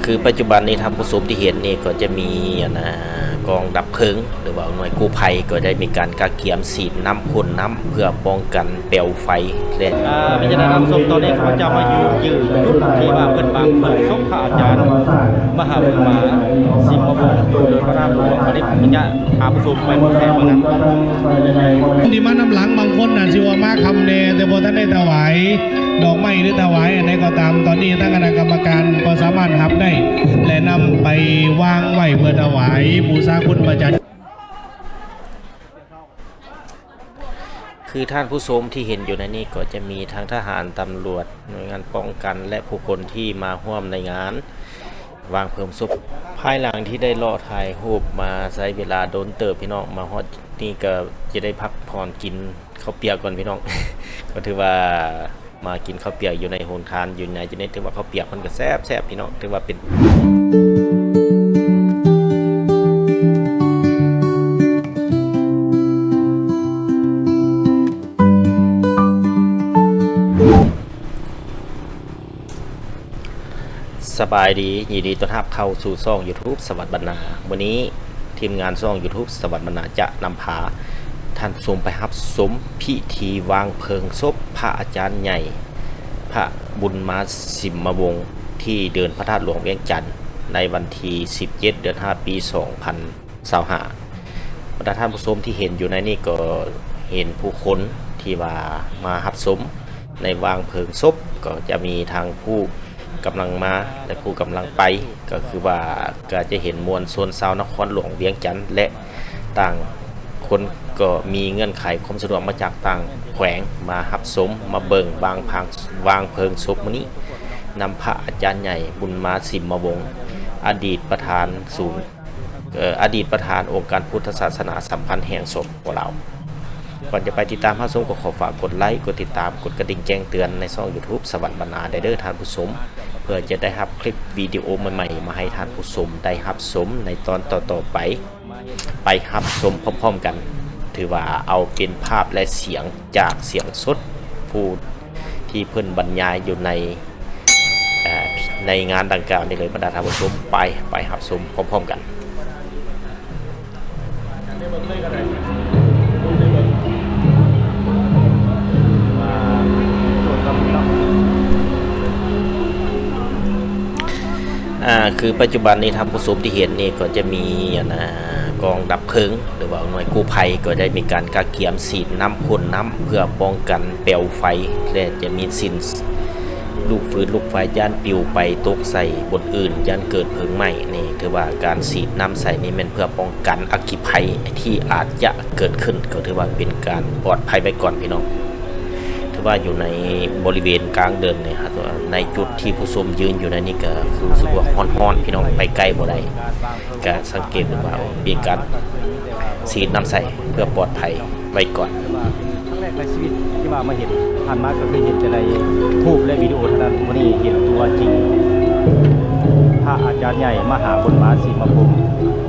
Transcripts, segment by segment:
คือปัจจุบันนี้ทางผู้ชมที่เห็นนี่ก็จะมีกองดับเพลิงหรือว่าหน่วยกู้ภัยก็ได้มีการกักเกียมฉีดน้ำพ่นน้ำเพื่อป้องกันเปลวไฟและพิจารณาน้ำส้มตอนนี้ข้าพเจ้ามายืนจุดที่ว่าเพิ่นบางเพิ่นส้มพระอาจารย์มหาบุญมาสิมมวงโดยพระราชหลวงพระนิพพานเนี่ยพาผู้ชมไปหมดแล้วนั้นที่มานำหลังบางคนน่ะชื่อว่ามาคำเนแต่บ่ทันได้ถวายดอกไม้หรือถวายอันใดก็ตามตอนนี้ทางคณะกรรมการก็สามารถรับได้และนำไปวางไว้เพื่อถวายบูชาคุณพระจันทร์คือท่านผู้ชมที่เห็นอยู่ในนี้ก็จะมีทั้งทหารตำรวจหน่วยงานป้องกันและผู้คนที่มาร่วมในงานวางเพลิงศพภายหลังที่ได้รอถ่ายรูปมาใช้เวลาโดนเติบพี่น้องมาฮอดนี่ก็จะได้พักผ่อนกินข้าวเปียกก่อนพี่น้อง ก็ถือว่ามากินข้าวเปียกอยู่ในโฮนคานอยู่ในจะได้ถือว่าข้าวเปียกมันก็แซ่บพี่น้องถือว่าเป็นสบายดียินดีต้อนรับเข้าสู่ช่อง YouTube สวัสดิ์บรรณาวันนี้ทีมงานช่อง YouTube สวัสดิ์บรรณาจะนำพาท่านผู้ชมไปรับชมพิธีวางเพลิงศพพระอาจารย์ใหญ่พระบุญมาสิมวงศ์ที่เดินพระธาตุหลวงเวียงจันทร์ในวันที่17เดือน5ปี2025ประท่านผู้ชมที่เห็นอยู่ในนี้ก็เห็นผู้คนที่ว่ามารับชมในวางเพลิงศพก็จะมีทางผู้กำลังมาและผู้กำลังไปก็คือว่าก็จะเห็นมวลชนชาวนครหลวงเวียงจันทร์และต่างคนก็มีเงื่อนไขความสะดวกมาจากต่างแขวงมารับชมมาเบิ่งวางเพลิงศพมื้อนี้นำพระอาจารย์ใหญ่บุญมาสิมวงศ์อดีตประธานองค์การพุทธศาสนาสัมพันธ์แห่งศพของเราก่อนจะไปติดตามรับชมก็ขอฝากกดไลค์กดติดตามกดกระดิ่งแจ้งเตือนในช่อง YouTube สวัสดิ์บรรณาได้เด้อท่านผู้ชมเพื่อจะได้รับคลิปวิดีโอใหม่ๆมาให้ท่านผู้ชมได้รับชมในตอนต่อๆไปรับชมพร้อมๆกันถือว่าเอาเป็นภาพและเสียงจากเสียงสดผู้ที่เพิ่นบรรยายอยู่ในงานดังกล่าวนี้เลยบรรดาท่านผู้ชมไปรับชมพร้อมๆกันคือปัจจุบันนี้ทางผู้ชมที่เห็นนี่ก็จะมีกองดับเพลิงหรือว่าหน่วยกู้ภัยก็ได้มีการกักเกียมฉีดน้ำพ่นน้ำเพื่อป้องกันเปลวไฟและจะมีสินลูกฟืนลูกไฟย่านปิวไปตกใส่บนอื่นย่านเกิดเพลิงไหม้นี่ถือว่าการฉีดน้ำใส่นี่เป็นเพื่อป้องกันอัคคีภัยที่อาจจะเกิดขึ้นก็ถือว่าเป็นการปลอดภัยไปก่อนพี่น้องว่าอยู่ในบริเวณกลางเดินเนี่ยครับในจุดที่ผู้ชมยืนอยู่ในนี้ก็คือรู้สึกว่าฮ้อนๆพี่น้องไปใกล้บ่ได้ก็สังเกตว่ามีการฉีดน้ำใส่เพื่อปลอดภัยไว้ก่อนครั้งแรกในชีวิตที่ว่ามาเห็นผ่านมาก็เคยเห็นแต่ในรูปและวิดีโอเท่านั้นวันนี้เห็นตัวจริงพระอาจารย์ใหญ่มหาบุญมาสิมวงศ์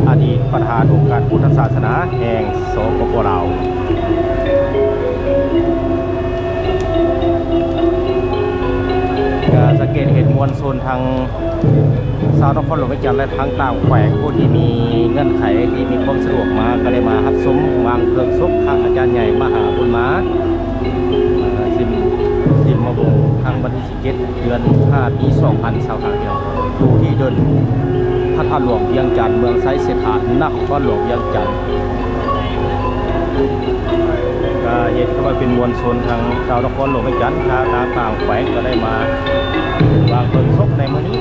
อดีตประธานองค์การพุทธศาสนาแห่งสปป.ลาวสังเกตเห็นมวลชนทางชาวนครหลวงเวียงจันทร์และทางต่างแขวงผู้ที่มีเงื่อนไขที่มีความสะดวกมาก็เลยมารับชมวางเพลิงศพพระอาจารย์ใหญ่มหาบุญมาสิมวงศ์ทางวันที่17เดือน5ปี2025อยู่ที่เดินพระธาตุหลวงเวียงจันทร์เมืองไซเสถานนครหลวงเวียงจันทร์ก็เห็นว่าเป็นมวลชนทางชาวนครหลวงเวียงจันทร์ทางต่างแขวงก็ได้มาวางเพลิงศพในมื้อนี้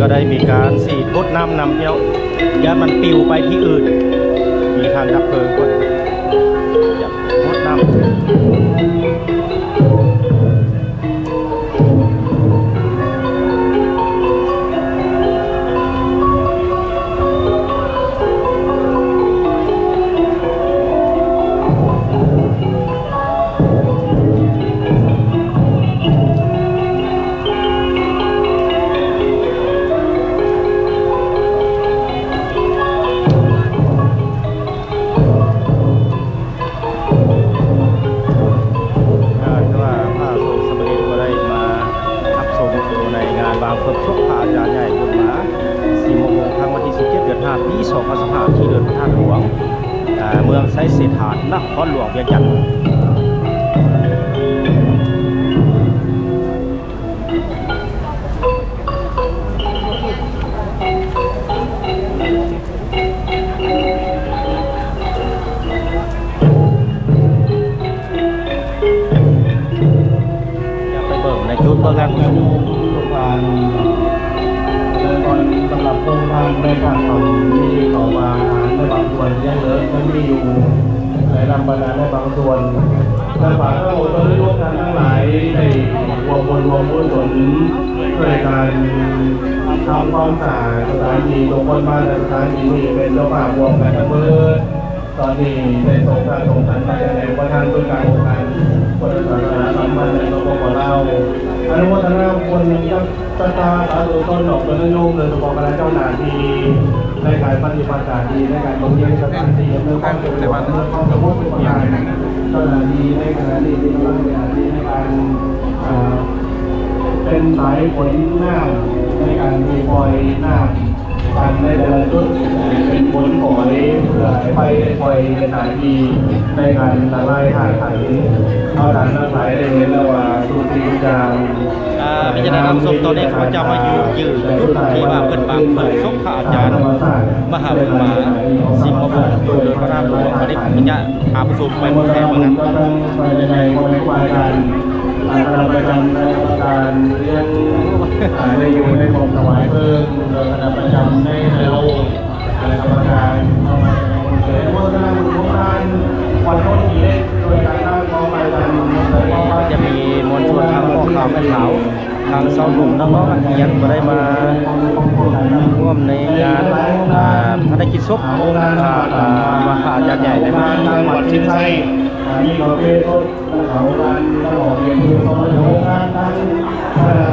ก็ได้มีการฉีดพ่นน้ำนำเที่ยว อย่ามันปลิวไปที่อื่นมีทางดับเพลิงคนอย่าลดน้ำ ปี2015ที่เดินพระธาตุหลวงเมืองไซเสถานนครหลวงเวียงจันทร์จะไปเบิ่งในจุดเบื้องแรกของสำหรับโครงการในการทำที่เขามาในบางส่วนยังเหลือมันมีอยู่ในนำบรรดาในบางส่วนแต่ฝ่ายทั้งหมดก็ได้ร่วมกันทั้งหลายในรวมบุญผลด้วยการทำความสะอาดสถานที่ทุกคนมาในสถานที่นี้เป็นเจ้าภาพรวมกันทั้งหมดตอนนี้ในสงการสงสารมาจากไหนว่าท่านด้วยการองค์การพุทธศาสนาสัมพันธ์ในโลกของเราอนุโมทนาคนตาสาธุต้นดอกต้นโยมเลยสมองการเจ้าหน้าที่ในการปฏิบัติการดีในการลงเยี่ยมสถานที่เมื่อความเป็นในวันเมื่อความสมบูรณ์เป็นการเจ้าหน้าที่ในขณะนี้ที่กำลังในการเป็นสายฝนน้ำในการมีปล่อยน้ำการในแต่ละจุดเป็นฝนฝอยเพื่อไปปล่อยในสถานที่ในการละลายถ่ายไถเอาฐานน้ำไหลได้เห็นแล้วว่าทุกสิ่งทุกอย่างพิจารณาน้ำส้มตอนนี้เขาจะมายืนจุดที่ว่าเป็นบางเปิดส้มพระอาจารย์มหาบุญมาสิมบุญโดยพระราชหลวงตอนนี้ผมจะพาผู้ชมไปหมดแล้วนะครับไปในคนในการประจำในการเรียนได้อยู่ในกรมถวายเพิ่มโดยคณะประจำในโลกกรรมการเข้ามาในวันเกิดวันนั้นวันโน้นทีเล็กโดยการตั้งกองไปกันจะมีมวลชนทางพ่อข่าวแม่ขาวทางเสาหนุ่มน้องๆนักเรียนก็ได้มาร่วมในงานภารกิจศพมหาอาจารย์ใหญ่ในมาตั้งวัดชิมไทยมีกาแฟสดเขาการตลอดเรียนคือเขาโรงงานทั้ง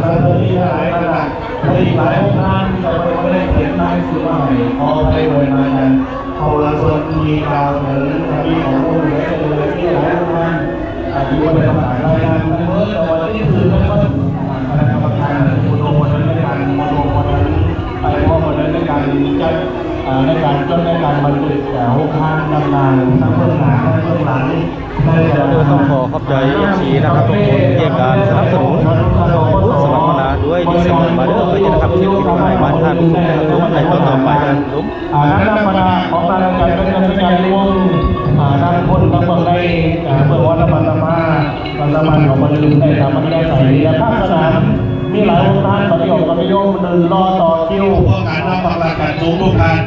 ตอนนี้หลายขนาดผลิตหลายโรงงานแต่ไม่ได้เขียนนายสื่อว่าไหนพอไปโวยมากันเขาละส่วนมีกาวเหมือนมีของคนเหลือเลยที่หลายโรงงานที่ว่าเป็นหลายรายงานเมื่อแต่วันที่คือเมื่อคณะกรรมการอุดมวันนั้นในการมโนวันนั้นไปมอบวันนั้นในการจัดในการจดในการบันทึกหกพันนำนานทั้งเบื้องหน้าทั้งเบื้องหลังต้องขอขอบใจชีนะครับทุกคนที่การสนับสนุนพุทธศาสนาด้วยดิฉันมาเรื่อยๆนะครับคลิปวิดีโอใหม่มาท่านผู้ชมนะครับในตอนต่อไปกันลุกนักประดาของการจัดเป็นการจัดวงด้านคนตะเบิงได้เพื่อวัดมันธรรมะมันธรรมะของมันลืมได้ทำมันได้ใส่และภาคสนามมีหลายองค์ท่านปฏิบัติปฏิโยมเดินรอต่อคิวเพื่อการรับประการทรงทุกการ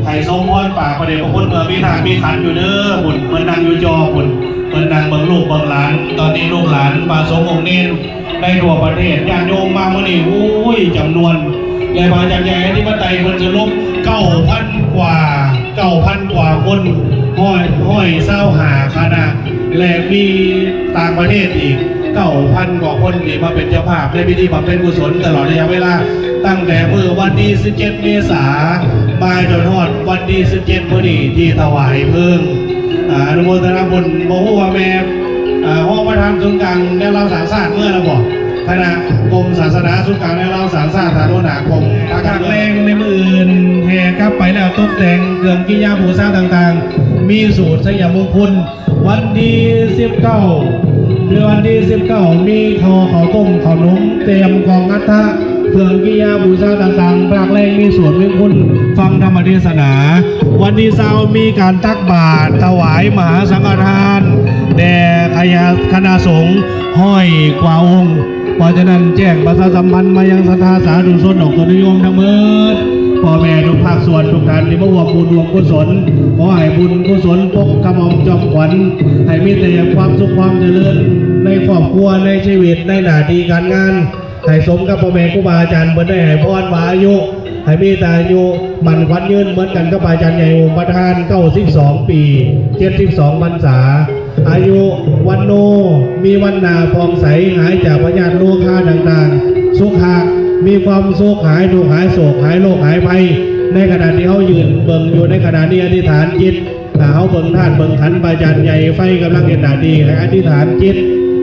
ไถ่ทรงม้วนป่าประเดี๋ยวพระพุทธเมื่อมีทางมีขันอยู่เด้อบุญมันนั่งอยู่จอบุญมันนั่งเบิ่งลูกเบิ่งหลานตอนนี้ลูกหลานมาสมองเน้นได้ทั่วประเทศญาติโยมมาเมื่อนี้อุ้ยจำนวนเลยมาจากใหญ่ที่มาไต่มันจะลบ9,000 กว่าคนห้อยเศร้าหาคณะและมีต่างประเทศอีก9,000 กว่าคนที่มาเป็นเจ้าภาพในพิธีบำเพ็ญกุศลตลอดระยะเวลาตั้งแต่เมื่อวันที่17 เมษายนมาจนฮอดวันที่17 พอดีที่ถวายเพลิงอนุโมทนาบุญโมโหวแม่ห้องประธานศูนย์กลางแนวเราสางศาสตร์เมื่อเราบอกคณะกรมศาสนาศูนย์กลางแนวเราสางศาสตร์ฐานโนหนากรมทางแรงในมืออื่นแห่กลับไปแล้วตกแต่งเครื่องกิยาบูชาต่างๆมีสูตรสยามมงคลวันที่19เดือนวันที่19มีข้าวต้มขนมเตรียมของอัฐะเครื่องกิยาบูชาต่างๆปรากแรงมีส่วนมีคุณฟังธรรมเทศนาวันที่20มีการตักบาตรถวายมหาสังฆทานแด่คณะสงฆ์ห้อยกว่าองค์เพราะฉะนั้นแจ้งประชาสัมพันธ์มายังศรัทธาสาธุชนของตนนิยมทั้งหมด พ่อแม่ทุกภาคส่วนทุกท่านที่มาร่วมบุญร่วมกุศลขอให้บุญกุศลปกกระหม่อมจอมขวัญให้มีแต่ความสุขความเจริญในครอบครัวในชีวิตในหน้าที่การงานให้สมกับพ่อแม่ครูบาอาจารย์เพิ่นได้ให้พรว่าอายุให้มีแต่อายุมันขวัญยืนเหมือนกันกับอาจารย์ใหญ่องค์ประธาน92 ปี72พรรษาอายุวันโนมีวันนาพองใสหายจากพยาธิโรคาต่างๆสุขะมีความสุขหายทุกข์หายโศกหายโรคหายภัยในขณะที่เขายืนเบิ่งอยู่ในขณะนี้อธิษฐานจิตเขาเบิ่งธาตุเบิ่งขันธ์อาจารย์ใหญ่ไฟกำลังเห็นหน้าดีให้อธิษฐานจิต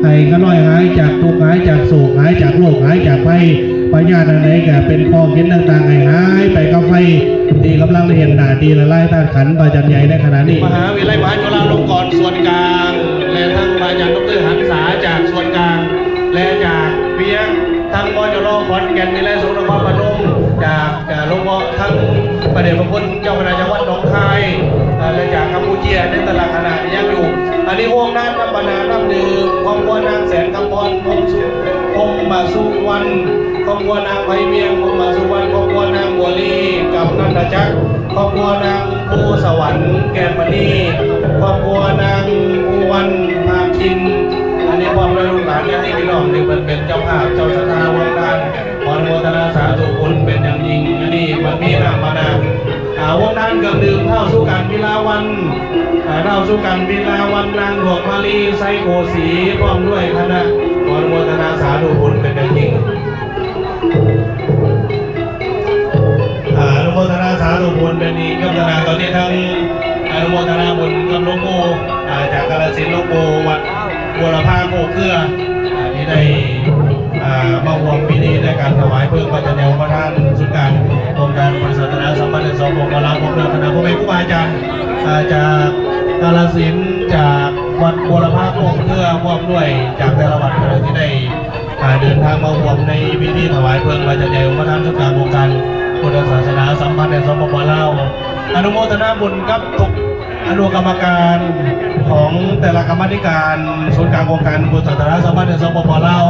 ให้ก็น้อยหายจากทุกข์หายจากโศกหายจากโรคหายจากภัยพยาธิอะไรก็เป็นข้อเข็นต่างๆให้หายไปกับไฟที่กำลังเห็นหน้าดีและไล่ธาตุขันธ์อาจารย์ใหญ่ในขณะนี้มหาวิทยาลัยมหาจุฬาลงกรณ์ส่วนกลางและทั้งอาจารย์ดร.หันษาจากส่วนกลางและจากเวียงทั้งมจร.ขอนแก่นและสงขลานครพนมจากหลวงพ่อทั้งประเดชพระคุณเจ้าคณะจังหวัดหนองคายและจากกัมพูเชียในตลาดขนาดยังอยู่อันนี้วงน้ำน้ำบานาน้ำดื่มครอบครัวนางแสนคำพรพงมาสุวรรณครอบครัวนางไพเมียงพงมาสุวรรณครอบครัวนางบัวลีกับนันทจักรครอบครัวนางภูสวรรค์แก่นมณีครอบครัวนางภูวันภาคินอันนี้ความเป็นลูกหลานญาติพี่น้องที่เป็นเจ้าภาพเจ้าสถานวงการขออนุโมทนาสาธุบุญเป็นอย่างยิ่งอันนี้มันมีนามมานาวงนั้นเกือบดื่มเท่าสุการพิลาวันเท่าสุการพิลาวันนางหลวงมาลีไซโกสีพร้อมด้วยคณะขออนุโมทนาสาธุบุญเป็นอย่างยิ่งอนุโมทนาสาธุบุญเป็นอีกกับธนาตอนนี้ทั้งอนุโมทนาบุญกับหลวงปู่จากกาฬสินธุ์หลวงปู่วัดบัวละพาโคเครือที่ได้มาร่วมพิธีในการถวายเพลิงพระเจ้าประธานสุดการองค์การบริษัทธนาสัมพันธ์สององค์กรพร้อมด้วยคณะผู้เป็นครูบาอาจารย์จากกาฬสินธุ์จากวัดบัวละพาโคเครือร่วมด้วยจากแต่ละวัดที่ได้เดินทางมาร่วมในพิธีถวายเพลิงพระเจ้าประธานสุดการองค์การพุทธศาสนาสัมพันธ์ในสปป.ลาวอนุโมทนาบุญกับทุกอนุกรรมการของแต่ละกรรมธิการศูนย์กลางโครงการพุทธศาสนาสัมพันธ์ในสปป.ลาว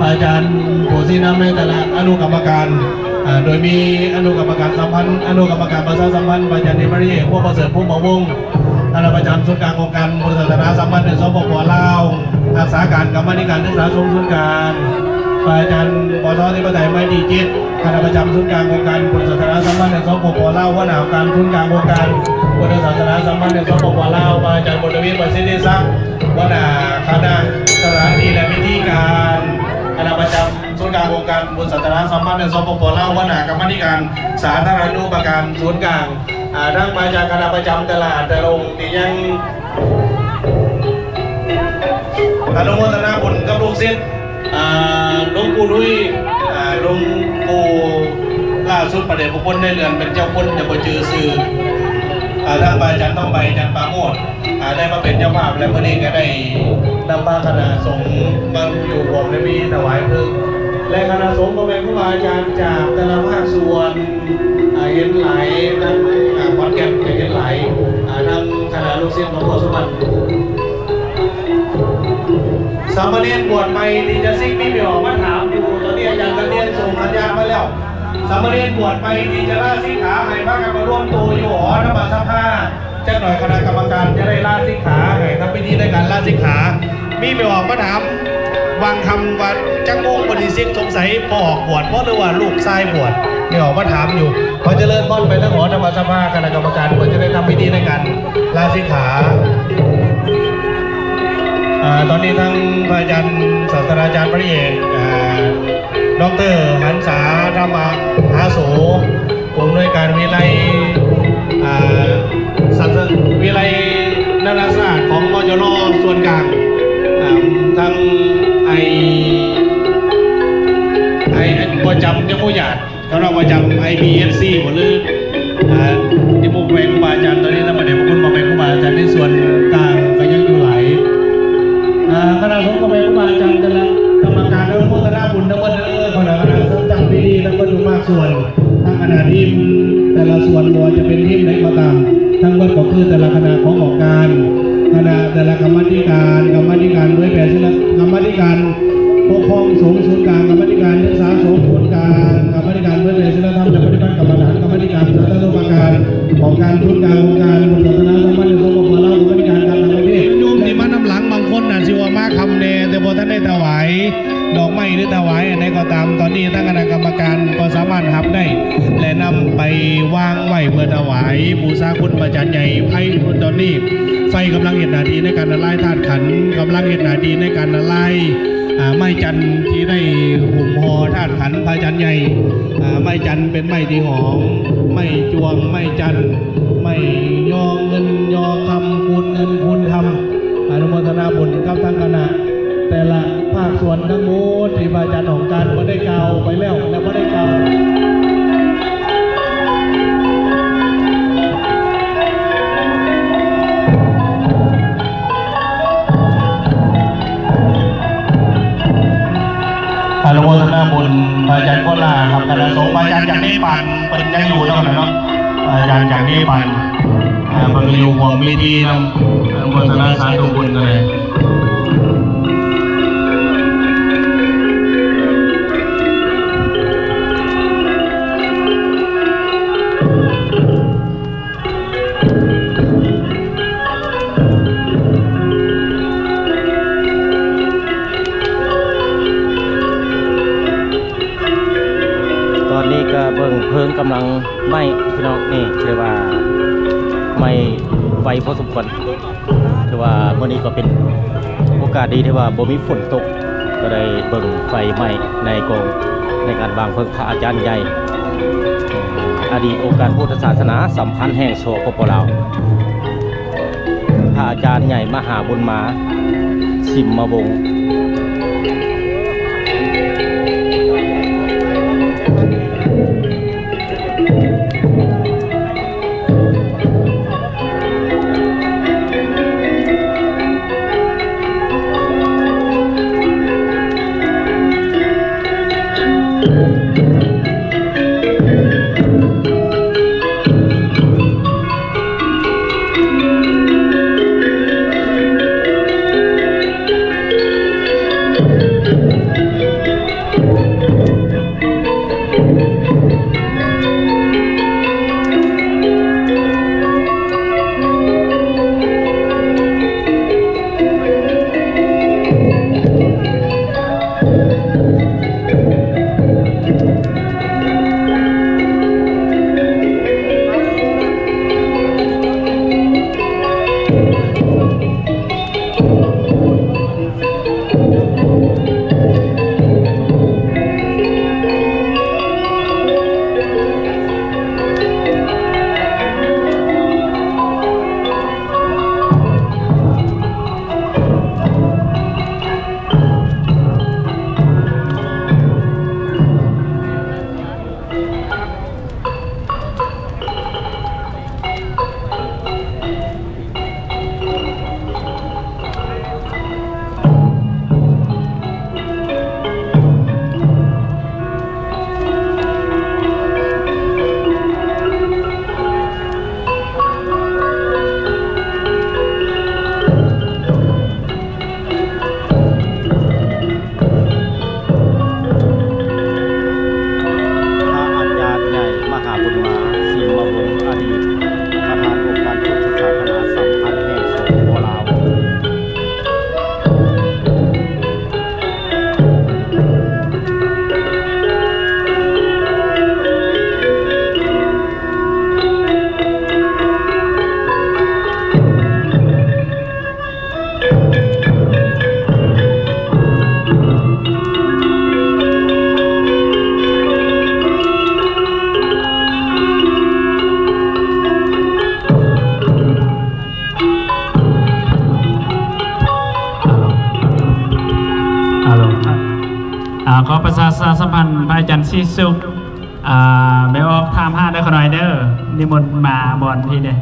อาจารย์ผู้ชี้นำในแต่ละอนุกรรมการโดยมีอนุกรรมการสัมพันธ์อนุกรรมการประชาสัมพันธ์อาจารย์นิมรีพวกประเสริฐผู้หมอวงคณะประจำศูนย์กลางโครงการพุทธศาสนาสัมพันธ์ในสปป.ลาวรักษาการกรรมธิการศึกษาสงฆ์ศูนย์กลางอาจารย์ปท.ที่ประไทยไม่ดีจิตคณะประจำศูนย์กลางโครงการพุทธศาสนาสัมพันธ์ในสปป.ลาวว่าหนาวการศูนย์กลางโครงการพุทธศาสนาสัมพันธ์ในสปป.ลาวอาจารย์บุญวิทย์ประสิทธิศักดิ์ว่าหนาคณะสถานที่และพิธีการคณะประจำศูนย์กลางโครงการพุทธศาสนาสัมพันธ์ในสปป.ลาวว่าหนากรรมธิการสาธารณูปการศูนย์กลางทั้งมาจากคณะประจำตลาดแต่ลงที่ยังอนุโมทนาบุญกับลูกศิษย์หลวงปู่ดุ้ยหลวงปู่ล่าสุดประเดชพระคุณในเรือนเป็นเจ้าคุณจะบ่จือสื่อทางอาจารย์ต้องไปอาจารย์ปาโมดได้มาเป็นเจ้าภาพและเมื่อนี้ก็ได้นำพาคณะสงฆ์มาอยู่รวมในพิธีถวายเพลิงและคณะสงฆ์ก็เป็นครูบาอาจารย์จากแต่ละภาคส่วนเห็นไหลทั้งขอนแก่นเห็นไหลทั้งคณะลูกศิษย์ของพ่อสมบัติสามเณรบวชใหม่ที่จะซิกนี่ไม่ออกมาถามอยู่ตอนนี้อาจารย์กันเรียนส่งสัญญาณมาแล้วสามเณรบวชใหม่ที่จะลาสิกขาให้พากันมาร่วมตัวอยู่หอธรรมสภาจะหน่อยคณะกรรมการจะได้ลาสิกขาให้ทำพิธีในการลาสิกขามีไม่ออกมาถามวางคำว่าจังโมงปฏิเสธสงสัยพอออกบวชเพราะหรือว่าลูกชายบวชไม่ออกมาถามอยู่พอจะเริ่มต้นไปทั้งหอธรรมสภาคณะกรรมการควรจะได้ทำพิธีในการลาสิกขาตอนนี้ทั้งพระอาจารย์ศาสตราจารย์พระเอกดร.หันษาธรรมหาโสผู้อำนวยการวิไลวิไลนานาศาสตร์ของมจร.ส่วนกลางทั้งประจำเจ้าผู้หยาดเขาเราประจำ IPSC หมดเลยที่พวกแม่ครูบาอาจารย์ตอนนี้ท่านประเดชพระคุณมาเป็นครูบาอาจารย์ในส่วนกลางก็ยังอยู่หลายคณะสงฆ์ก็เป็นครูบาอาจารย์แต่ละกรรมการและโมทนาบุญทั้งหมดคณะสังกัดพิธีทั้งหมดทุกภาคส่วนทั้งคณะทีมแต่ละส่วนบ่จะเป็นทีมไหนก็ตามทั้งหมดก็คือแต่ละคณะขององค์การคณะแต่ละกรรมธิการด้วยแผนศิลปกรรมธิการปกครองสงฆ์ศูนย์กลางกรรมธิการศึกษาสงฆ์ศูนย์กลางกรรมธิการด้วยแผนศิลธรรมและปฏิบัติกรรมฐานกรรมธิ ษาคุณประจันใหญ่ไพ่ตอนนี้ไฟกำลังเห็นหนาทีในการละลายธาตุขันธ์กำลังเห็นหนาทีในการละลายไม้จันทร์ที่ได้หุ่มห่อธาตุขันธ์พระจันทร์ใหญ่ไม้จันทร์เป็นไม้ที่หอมไม้จวงไม้จันทร์ไม้ยอเงินยอคำคูณเงินคูณทำอนุโมทนาบุญกับทั้งคณะแต่ละภาคส่วนทั้งหมดที่พระอาจารย์ของการก็ได้กล่าวไปแล้วและก็ได้กล่าวอนุโมทนาบุญพระอาจารย์ก็ลาครับคณะสงฆ์พระอาจารย์จากนี้ปันเป็นยังอยู่แล้วนะเนาะอาจารย์จากนี้ปันมันมีอยู่ห่วงมีดีนะอนุโมทนาสาธุบุญเลยตอนนี้ก็เบิ่งเพลิงกำลังไหม้พี่น้องนี่เรียกว่าไหม้ไวพอสมควรถือว่าเมื่อนี้ก็เป็นโอกาสดีที่ว่าบ่มีฝนตกก็ได้เบิ่งไฟไหม้ในกองในการวางเพลิงพระอาจารย์ใหญ่อดีตองค์การพุทธศาสนาสัมพันธ์แห่งสปป.ลาวพระอาจารย์ใหญ่มหาบุญมาสิมมวงศ์ขอประชาสัมพันธ์พระอาจารย์ซีซุกไปออกทามห้าได้ขน่อยเด้อนิมนต์มาบอนที่เนี่ย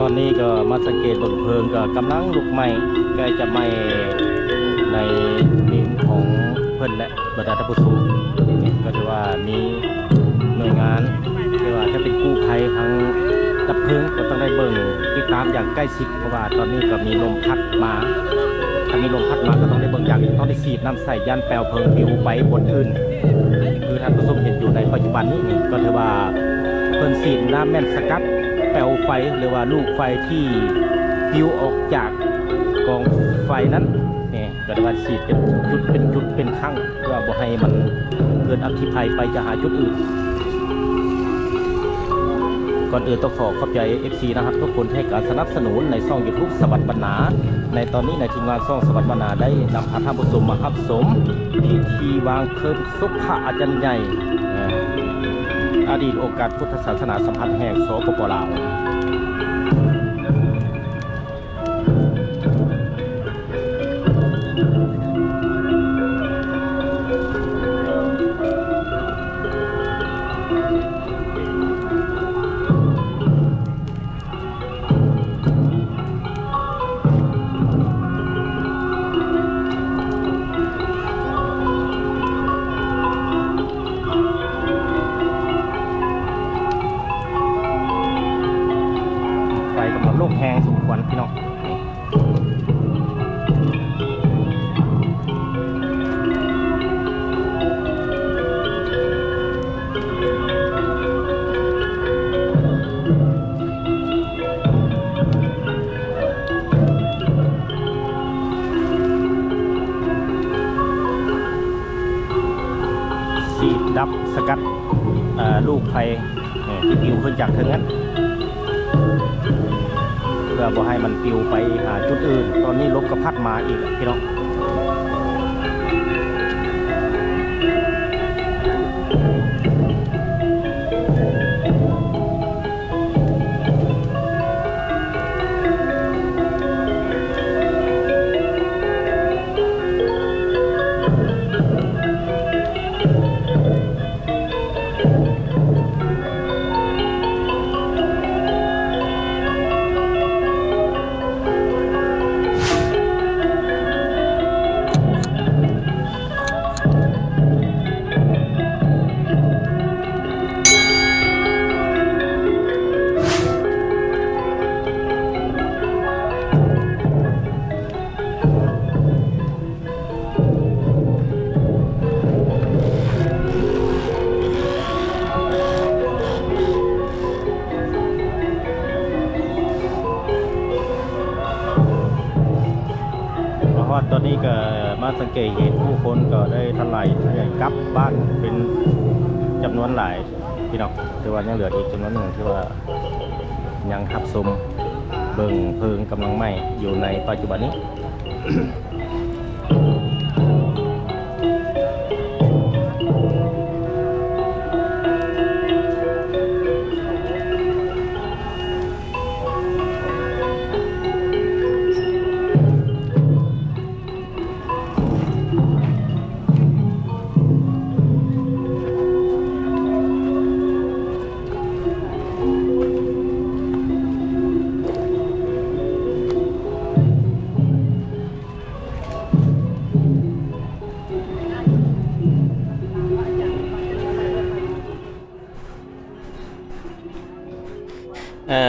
อนนี้ก็มาสังเกตต้นเพลิงก็กำลังลุกไหม้ใกล้จะไหม้ในดินของเพิ่นและบรรดาท่านผู้ชมก็ถือว่ามีหน่วยงานที่ว่าจะเป็นกู้ภัยทั้งดับเพลิงก็ต้องได้เบิ่งติดตามอย่างใกล้ชิดเพราะว่าตอนนี้ก็มีลมพัดมาถ้ามีลมพัดมาก็ต้องได้เบิ่งอย่างต้องได้ฉีดน้ำใส่ยันแปลวเพลิงปลิวไปบนอื่นคือท่านผู้ชมเห็นอยู่ในปัจจุบันนี้ก็ถือว่าเพิ่นฉีดน้ำแม่นสกัดแปลวไฟหรือว่าลูกไฟที่ปลิวออกจากกองไฟนั้นนี่ก็ได้ว่าฉีดเป็นจุดเป็นครั้งเพื่อบ่ให้มันเกิดอัคคีภัยไปจะหาจุดอื่นก่อนอื่นต้องขอบใจ FC นะครับทุกคนให้การสนับสนุนในช่อง YouTube สวัสดิ์บรรณาในตอนนี้ในทีมงานช่องสวัสดิ์บรรณาได้นำพาท่านผู้ชมมารับชมพิธีวางเพลิงศพพระอาจารย์ใหญ่อดีตโอกาสพุทธศาสนาสัมพันธ์แห่งสปป.ลาวไฟกำลังโลกแห้งสมควรพี่น้องฉีดดับสกัดลูกไฟที่ปลิวขึ้นจากเทิงนั้นเพื่อบ่ให้มันปลิวไปหาจุดอื่นตอนนี้ลมก็พัดมาอีกพี่น้อง มาสังเกตเห็นผู้คนก็ได้ทลายกลับบ้านเป็นจำนวนหลายพี่น้องแต่ว่ายังเหลืออีกจำนวนหนึ่งที่ว่ายังทับซุมเบิ่งเพลิงกำลังไหม้อยู่ในปัจจุบันนี้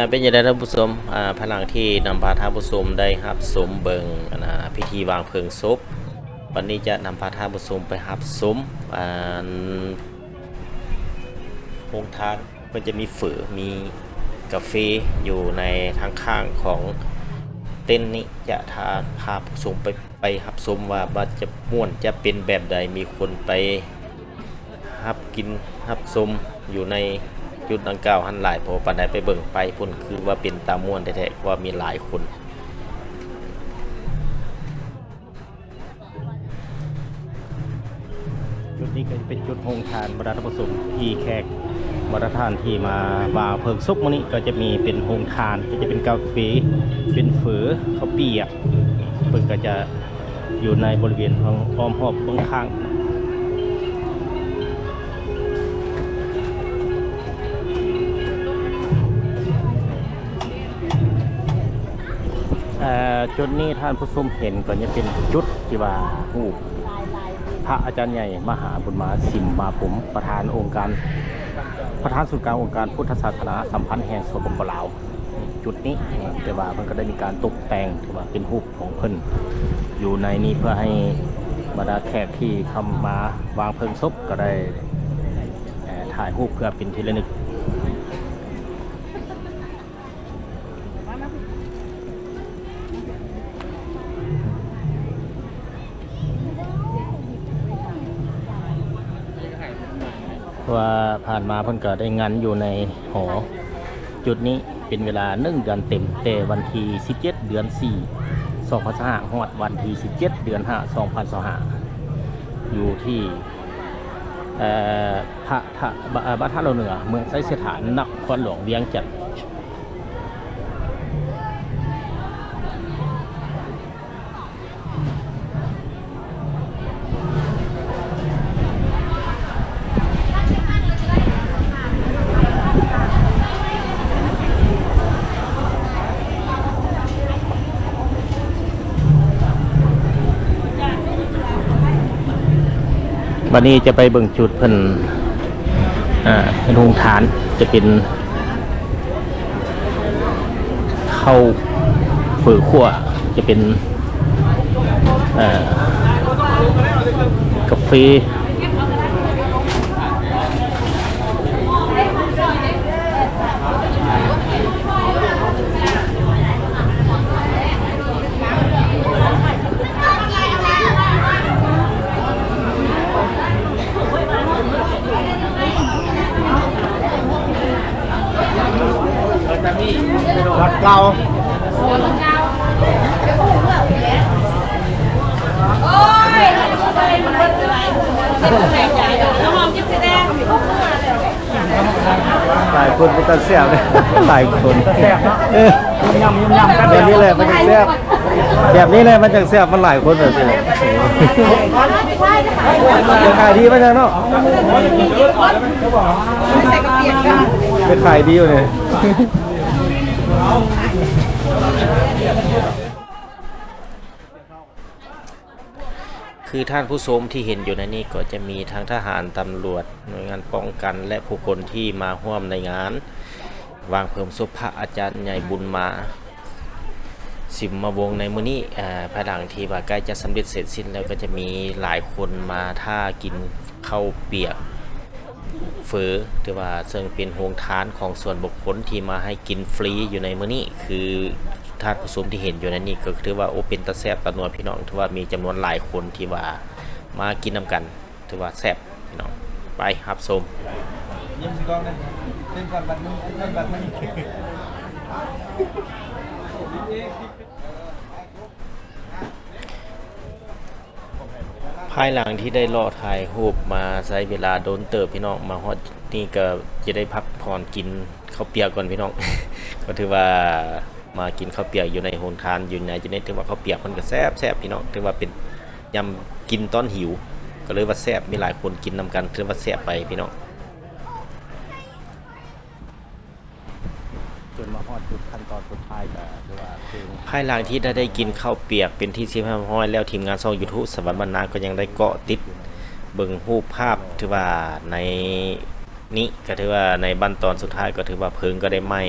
เป็นอย่างไรท่านผู้ชมพลังที่นำพาท่านผู้ชมได้รับชมเบิงพิธีวางเพลิงศพวันนี้จะนำพาท่านผู้ชมไปรับชมโรงทานมันจะมีฝือมีกาแฟอยู่ในทางข้างของเต้นนี้จะพาผู้ชมไปรับชมว่าจะม่วนจะเป็นแบบใดมีคนไปรับกินรับชมอยู่ในจุดดังกล่าวหันหลายพอปันใดไปเบิ่งไปพุ่นคือว่าเป็นตาม่วนแท้ๆว่ามีหลายคนจุดนี้ก็เป็นจุดโฮงทานบรรดาผู้ชมที่แขกบรรดาท่านที่มาวางเพลิงศพมื้อนี้ก็จะมีเป็นโฮงทานก็จะเป็นกาแฟเป็นเฝอข้าวเปียกเพิ่นก็จะอยู่ในบริเวณของอ้อมรอบเบื้องข้างจุดนี้ท่านผู้ชมเห็นก็จะเป็นจุดที่ว่าผู้พระอาจารย์ใหญ่มหาบุญมาสิมมาผมประธานองค์การประธานศูนย์กลางองค์การพุทธศาสนาสัมพันธ์แห่งสปปลาวจุดนี้แต่ว่ามันก็ได้มีการตกแต่งที่ว่าเป็นรูปของเพิ่นอยู่ในนี้เพื่อให้บรรดาแขกที่เข้ามาวางเพลิงศพก็ได้ถ่ายรูปเพื่อเป็นที่ระลึกว่าผ่านมาเพิ่นก็ได้งานอยู่ในหอจุดนี้เป็นเวลา1 เดือนเต็มแต่วันที่17 เดือน 4 2025ฮอดวันที่17 เดือน 5 2025อยู่ที่บ้านท่าเราเหนือเมืองไซสถานนครหลวงเวียงจันทน์วันนี้จะไปเบิ่งจุดเพิ่นเป็นโรงทานจะเป็นข้าวฝือขั่วจะเป็นกาแฟวัดเก่าหลายคนเป็นตาแซ่บเลยหลายคนแซ่บเนาะยำแบบนี้เลยมันจะแซ่บแบบนี้เลยมันจะแซ่บมันหลายคนแบบนี้จะขายดีไหมจ๊ะเนาะจะขายดีอยู่เลยคือท่านผู้ชมที่เห็นอยู่ในนี้ก็จะมีทั้งทหารตำรวจหน่วยงานป้องกันและผู้คนที่มาร่วมในงานวางเพลิงศพพระอาจารย์ใหญ่บุญมาสิมมาวงในมื้อนี้ภายหลังที่ว่าใกล้จะสำเร็จเสร็จสิ้นแล้วก็จะมีหลายคนมาท่ากินข้าวเปียกเฟอที่ว่าซึ่งเป็นโรงทานของส่วนบุคคลที่มาให้กินฟรีอยู่ในมื้อนี้คือ ทานผู้ชมที่เห็นอยู่ในนี้ก็ถือว่าโอเป็นตาแซ่บตานัวพี่น้องถือว่ามีจำนวนหลายคนที่ว่ามากินนำกันถือว่าแซ่บพี่น้องไปรับชม ยิ้มกล้องนะเต้นก่อนบัดนี้เต้นบัดนี้ ภายหลังที่ได้รอถ่ายรูปมาใช้เวลาโดนเติบพี่น้องมาฮอดนี่ก็จะได้พักผ่อนกินข้าวเปียกก่อนพี่น้อง ก็ถือว่ามากินข้าวเปียกอยู่ในโฮงทานอยู่ในจะได้ถือว่าข้าวเปียกมันก็แซ่บพี่น้องถือว่าเป็นยำกินตอนหิวก็เลยว่าแซ่บมีหลายคนกินนำกันถือว่าแซ่บไปพี่น้อง จนมาฮอดจุดขั้นตอนสุดท้ายก็คือว่าคือ ภายหลังที่ได้กินข้าวเปียกเป็นที่ซีพห้อยแล้วทีมงานช่อง YouTube สวรรค์บรรณาก็ยังได้เกาะติดเบิ่งรูปภาพถือว่าในนี้ก็ถือว่าในบันตอนสุดท้ายก็ถือว่าเพลิงก็ได้ไหม้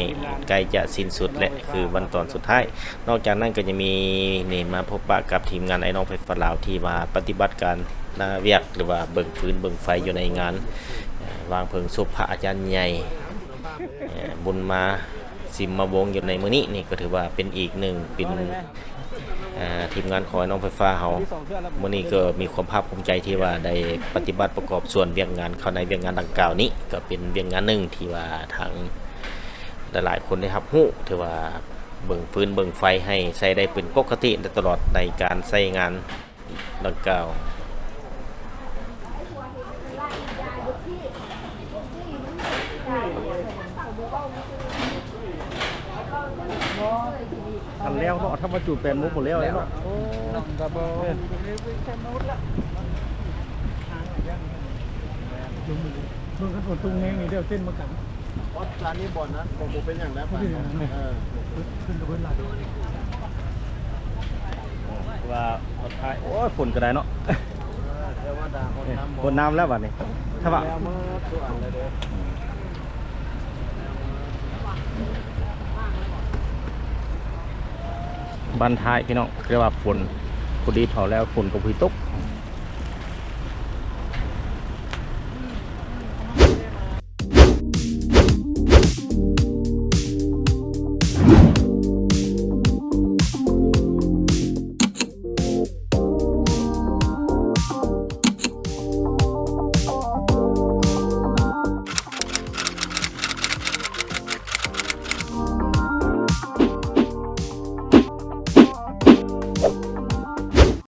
ใกล้จะสิ้นสุดและคือบันตอนสุดท้ายนอกจากนั้นก็จะมีนี่มาพบปะกับทีมงานไอ้น้องไฟฟ้าลาวที่มาปฏิบัติการนาเวียกหรือว่าเบิ่งฟืนเบิ่งไฟอยู่ในงานวางเพลิงศพพระอาจารย์ใหญ่บุญมาสิมมาวงอยู่ในมื้อนี้นี่ก็ถือว่าเป็นอีกหนึ่งเป็นทีมงานของน้องไฟฟ้าเฮามื้อนี้ก็มีความภาคภูมิใจที่ว่าได้ปฏิบัติประกอบส่วนเวียกงานเข้าในเวียกงานดังกล่าวนี้ก็เป็นเวียกงานหนึ่งที่ว่าทางหลายๆคนได้รับรู้ถือว่าเบิ่งฟืนเบิ่งไฟให้ใช้ได้เป็นปกติตลอดในการใช้งานดังกล่าว ทันแล้วเนาะถ้ามาจูดเป็นมุกหมดแล้วเนาะโอ้กระเบมึงก็ฝนตุ้งแห้งนี่เดี๋ยวเต้นมากันอ๋อร้านนี้บ่อนนะผมเป็นอย่างนั้นขึ้นตะเวนหลังว่าสุดท้ายโอ้ยฝนก็ได้เนาะฝนน้ำแล้วบัดนี้ถ้าว่าบันท้ายพี่น้องเรียกว่าฝนพอดีเผาแล้วฝนกับพี่ตก